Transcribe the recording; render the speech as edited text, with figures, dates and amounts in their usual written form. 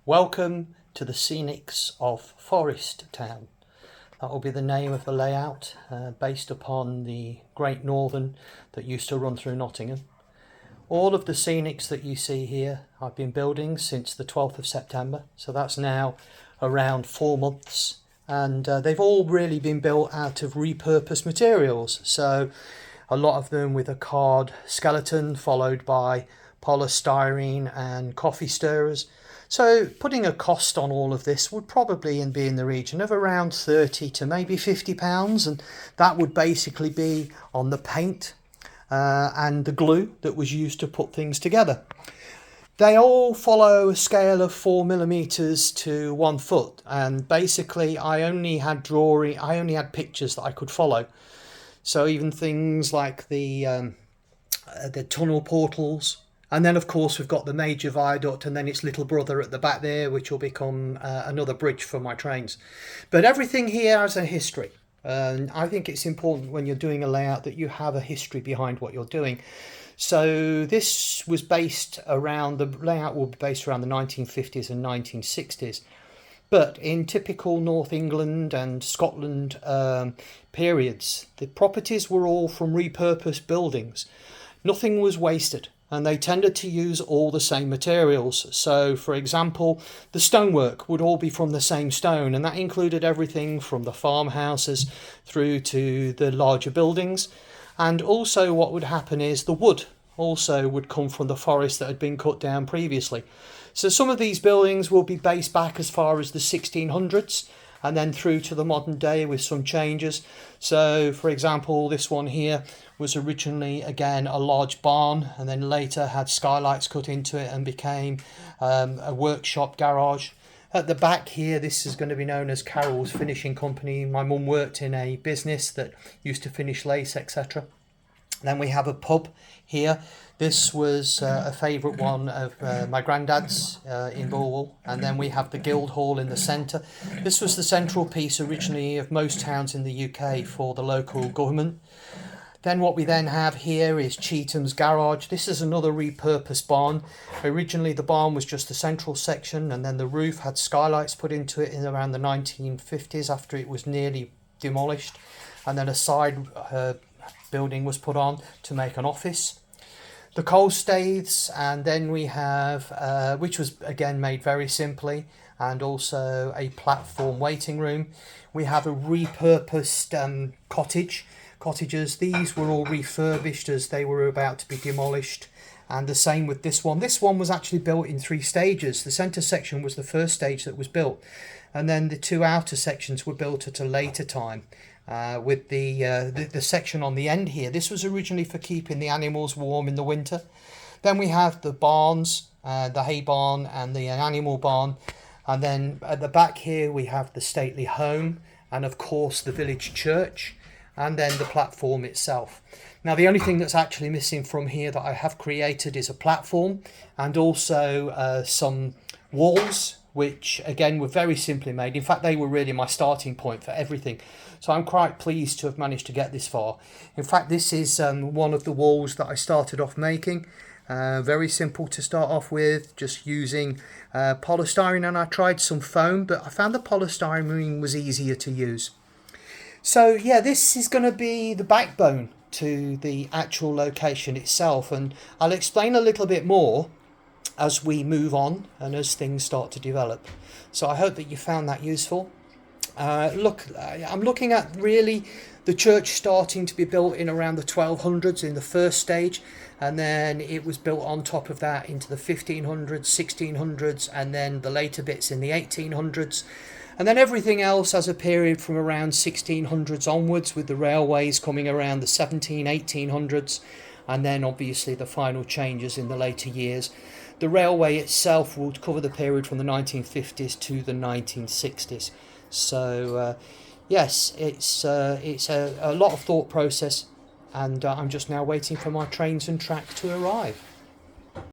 Welcome to the scenics of Forest Town. That will be the name of the layout, based upon the Great Northern that used to run through Nottingham. All of the scenics that you see here I've been building since the 12th of September, so that's now around 4 months, and they've all really been built out of repurposed materials. So a lot of them with a card skeleton followed by polystyrene and coffee stirrers. So putting a cost on all of this would probably be in the region of around 30 to maybe £50, and that would basically be on the paint and the glue that was used to put things together. They all follow a scale of 4mm to 1 foot, and basically I only had pictures that I could follow. So even things like the tunnel portals, and then of course we've got the major viaduct and then its little brother at the back there, which will become another bridge for my trains. But everything here has a history. I think it's important when you're doing a layout that you have a history behind what you're doing. So this was based around, the layout will be based around the 1950s and 1960s. But in typical North England and Scotland periods, the properties were all from repurposed buildings. Nothing was wasted, and they tended to use all the same materials. So, for example, the stonework would all be from the same stone, and that included everything from the farmhouses through to the larger buildings. And also what would happen is the wood also would come from the forest that had been cut down previously. So some of these buildings will be based back as far as the 1600s and then through to the modern day with some changes. So for example, this one here was originally again a large barn, and then later had skylights cut into it and became a workshop garage. At the back here, this is going to be known as Carol's Finishing Company. My mum worked in a business that used to finish lace, etc. Then we have a pub here. This was a favourite one of my granddad's in Bulwell. And then we have the Guildhall in the centre. This was the central piece originally of most towns in the UK for the local government. Then what we then have here is Cheatham's Garage. This is another repurposed barn. Originally the barn was just the central section, and then the roof had skylights put into it in around the 1950s after it was nearly demolished. And then a side building was put on to make an office. The coal staiths, and then we have, which was again made very simply, and also a platform waiting room. We have a repurposed cottages. These were all refurbished as they were about to be demolished, and the same with this one. This one was actually built in 3 stages. The centre section was the first stage that was built, and then the 2 outer sections were built at a later time. With the section on the end here, this was originally for keeping the animals warm in the winter. Then we have the barns, the hay barn and the animal barn, and then at the back here we have the stately home, and of course the village church, and then the platform itself. Now the only thing that's actually missing from here that I have created is a platform, and also some walls, which again were very simply made. In fact, they were really my starting point for everything. So I'm quite pleased to have managed to get this far. In fact, this is one of the walls that I started off making. Very simple to start off with, just using polystyrene, and I tried some foam, but I found the polystyrene was easier to use. So yeah, this is going to be the backbone to the actual location itself, and I'll explain a little bit more as we move on and as things start to develop. So I hope that you found that useful. I'm looking at really the church starting to be built in around the 1200s in the first stage, and then it was built on top of that into the 1500s, 1600s, and then the later bits in the 1800s. And then everything else has a period from around 1600s onwards, with the railways coming around the 1800s, and then obviously the final changes in the later years. The railway itself will cover the period from the 1950s to the 1960s. So yes, it's a lot of thought process, and I'm just now waiting for my trains and track to arrive.